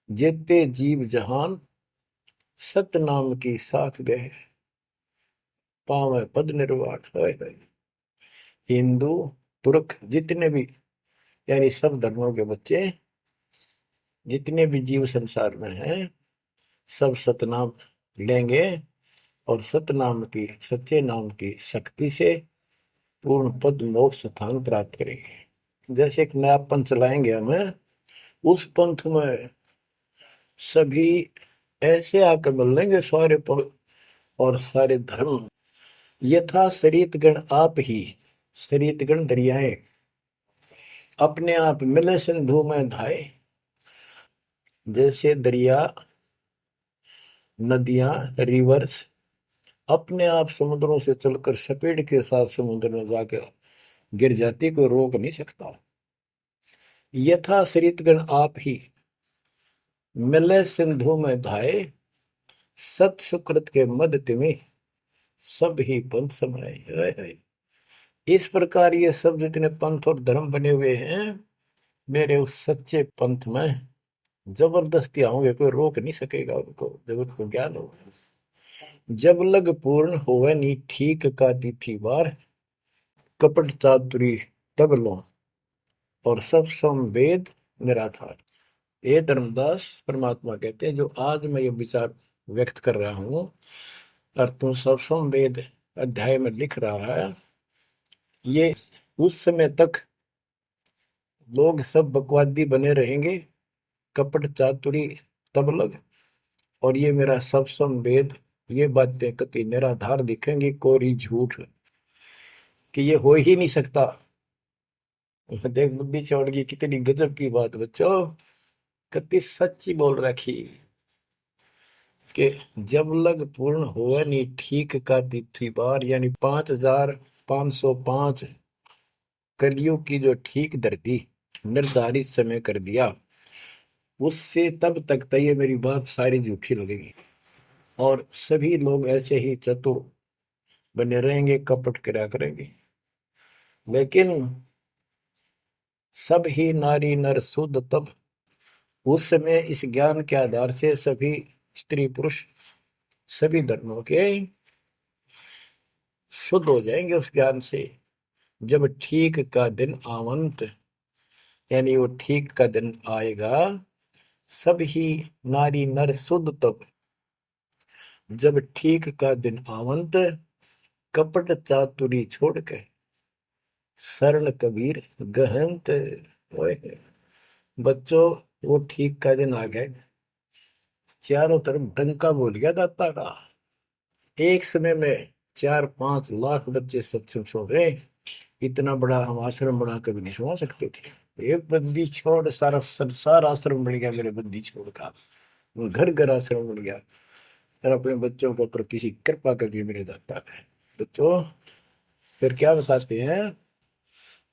जेते जीव जहान, सतनाम की साख गए, पावे पद निर्वाण। हिंदू तुर्क जितने भी, यानी सब धर्मों के बच्चे, जितने भी जीव संसार में हैं, सब सतनाम लेंगे और सतनाम की, सच्चे नाम की शक्ति से पूर्ण पद मोक्ष स्थान प्राप्त करेंगे। जैसे एक नया पंथ चलाएंगे हमें, उस पंथ में सभी ऐसे आकर मिल लेंगे सारे पद और सारे धर्म। यथा शरीतगण आप ही, शरीतगण दरियाएं अपने आप मिले सिंधु में धाए। जैसे दरिया, नदियां, रिवर्स अपने आप समुद्रों से चलकर सपेट के साथ समुद्र में जाकर गिर जाती, कोई रोक नहीं सकता। यथा शरीतगण आप ही मिले सिंधु में धाए, सत सुकृत के मद तिमिह सब ही पंथ समाये। इस प्रकार ये सब जितने पंथ और धर्म बने हुए हैं, मेरे उस सच्चे पंथ में जबरदस्ती आऊंगे, कोई रोक नहीं सकेगा उनको, जब उनको ज्ञान होगा। जब लग पूर्ण होवे नी ठीक का तिथि बार, कपट चातुरी तब लो और सब संवेद निराधार। ये धर्मदास परमात्मा कहते हैं, जो आज मैं ये विचार व्यक्त कर रहा हूं और तुम सब संवेद अध्याय में लिख रहा है, ये उस समय तक लोग सब बकवादी बने रहेंगे, कपट चातुरी तब लग, और ये मेरा सब संवेद, ये बातें कति निराधार दिखेंगी, कोरी झूठ, कि ये हो ही नहीं सकता। देख बुद्धि चौड़ की कितनी गजब की बात बच्चों, कति सच्ची बोल रखी। कि जब लग पूर्ण होवे नी ठीक का तिथि बार, यानी 5505 कलियुग की जो ठीक धरती निर्धारित समय कर दिया, उससे तब तक तो ये मेरी बात सारी झूठी लगेगी और सभी लोग ऐसे ही चतुर बने रहेंगे, कपट करा करेंगे। लेकिन सब ही नारी नर शुद्ध तब, उस समय इस ज्ञान के आधार से सभी स्त्री पुरुष सभी धर्मों के शुद्ध हो जाएंगे उस ज्ञान से। जब ठीक का दिन आवंत, यानी वो ठीक का दिन आएगा, सब ही नारी नर शुद्ध तब, जब ठीक का दिन आवंत, कपट चातुरी छोड़ के शरण कबीर गहंत। ओए बच्चों, वो ठीक का दिन आ गए, चारों तरफ डंका बोल गया दाता का। एक समय में 4-5 लाख बच्चे सत्संग सुन रहे। इतना बड़ा हम आश्रम बना कभी नहीं सुना सकते थे। एक बंदी छोड़ सारा संसार आश्रम बन गया मेरे बंदी छोड़ का, घर घर आश्रम बन गया। और अपने बच्चों के ऊपर किसी कृपा कर दी मेरे दाता ने। बच्चों फिर क्या बताते हैं,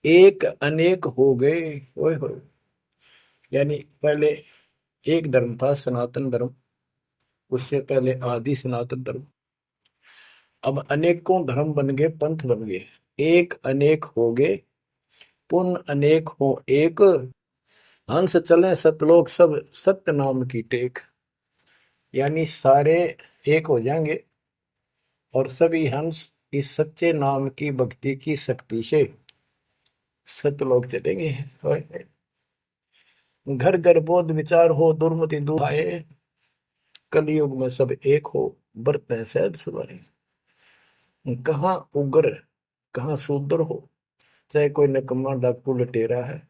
एक अनेक हो गए। ओए होए, यानी पहले एक धर्म था सनातन धर्म, उससे पहले आदि सनातन धर्म, अब अनेकों धर्म बन गए, पंथ बन गए। एक अनेक हो गए, पुण्य अनेक हो एक, हंस चले सतलोक सब सत्य नाम की टेक। यानी सारे एक हो जाएंगे और सभी हंस इस सच्चे नाम की भक्ति की शक्ति से सतलोक चलेंगे। घर घर बोध विचार हो, दुर्मति दूर आए, कलयुग में सब एक हो, बरतें सहज सुधारे। कहाँ उग्र कहाँ शूद्र हो, चाहे कोई नकम्मा डाकू लटेरा है,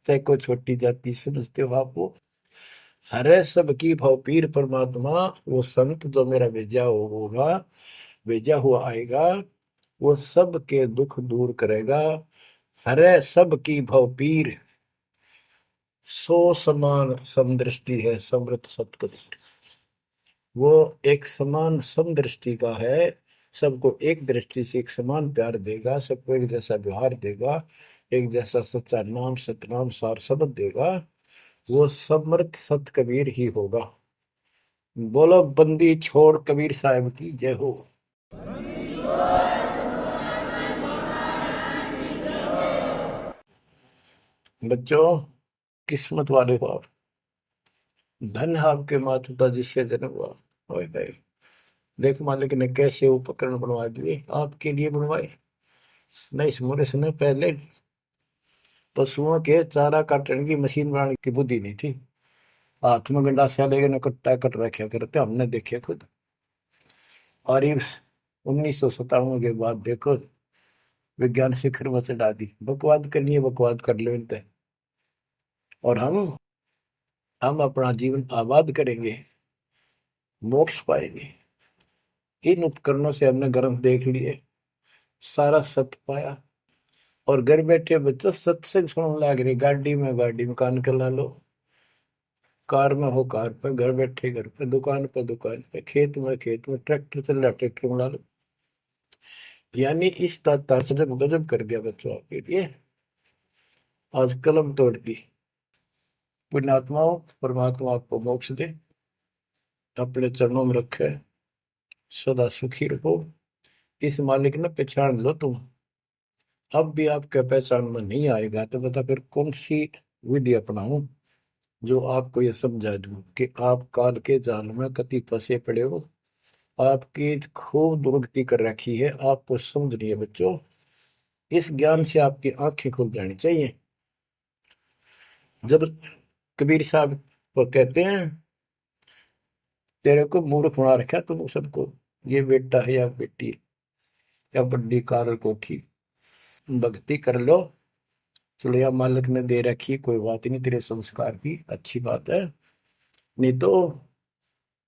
चाहे कोई छोटी जाति समझते हो आप, वो हरे सबकी भव पीर परमात्मा। वो संत जो मेरा भेजा होगा, भेजा हुआ आएगा, वो सबके दुख दूर करेगा। हरे सबकी भव पीर, सो समान समदृष्टि है समृत सतकबीर। वो एक समान समदृष्टि का है, सबको एक दृष्टि से एक समान प्यार देगा, सबको एक जैसा व्यवहार देगा, एक जैसा सच्चा नाम सतनाम सार शब्द देगा। वो समर्थ सत कबीर ही होगा। बोलो बंदी छोड़ कबीर साहब की जय हो। बच्चों किस्मत वाले हो आप, धन है आपके माता पिता जिससे जन्म हुआ। ओए भाई देख मालिक ने कैसे उपकरण बनवा दिए, आपके लिए बनवाए। नहीं इस मुरे समय पहले पशुओं के चारा काटने की मशीन बनाने की बुद्धि नहीं थी। हाथ में गंडासा लेके कट्टा कट रखे करते हमने देखे खुद। और ये 1997 के बाद देखो विज्ञान शिखर में चढ़ा दी। बकवाद करनी है बकवाद कर लो इन पे, और हम अपना जीवन आबाद करेंगे, मोक्ष पाएंगे। इन उपकरणों से हमने ग्रंथ देख लिए, सारा सत्य पाया, और घर बैठे बच्चों सत्संग सुनने लग रहे। गाड़ी में कान कर ला लो, कार में हो कार पे, घर बैठे घर पे, दुकान पे, खेत में ट्रैक्टर चल रहा ट्रैक्टर में ला लो। यानी इस तार से जब गजब कर दिया बच्चों आपके लिए, आज कलम तोड़ दी। पुण्यात्माओं परमात्मा आपको मोक्ष दे, अपने चरणों में रखे, सदा सुखी रहो। इस मालिक ने पहचान लो तुम। अब भी आपके पहचान में नहीं आएगा तो बता फिर कौन सी विधि अपनाऊं जो आपको ये समझा दूं कि आप काल के जाल में कति फंसे पड़े हो। आपकी खूब दुर्गति कर रखी है, आपको समझ नहीं है बच्चों। इस ज्ञान से आपकी आंखें खुल जानी चाहिए। जब कबीर साहब को कहते हैं तेरे को मूर्ख बना रखा तुम सबको, ये बेटा है या बेटी है या बड्डी कार कोठी, भक्ति कर लो, चलो या मालिक ने दे रखी, कोई बात नहीं, तेरे संस्कार की अच्छी बात है। नहीं तो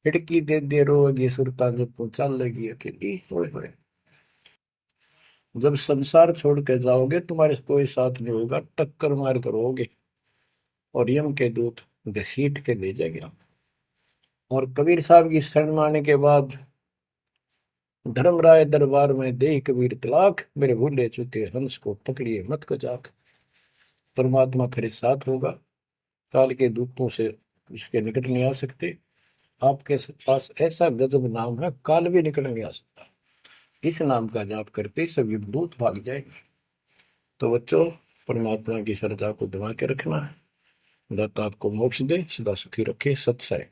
खिड़की दे दे रोगी सुरता जब तू चल लगी अकेली। जब संसार छोड़ के जाओगे तुम्हारे कोई साथ नहीं होगा, टक्कर मार करोगे और यम के दूत घसीट के ले जाएंगे। और कबीर साहब की शरण में आने के बाद धर्मराय दरबार में दे कबीर तलाक, मेरे भूले चुके हंस को पकड़िए मत कचाक। परमात्मा खरे साथ होगा, काल के दूतों से उसके निकट नहीं आ सकते। आपके पास ऐसा गजब नाम है, काल भी निकट नहीं आ सकता। इस नाम का जाप करते सभी दूत भाग जाएंगे। तो बच्चों, परमात्मा की श्रद्धा को दबा के रखना है। दाता आपको मोक्ष दे, सदा सुखी रखे। सत्संग।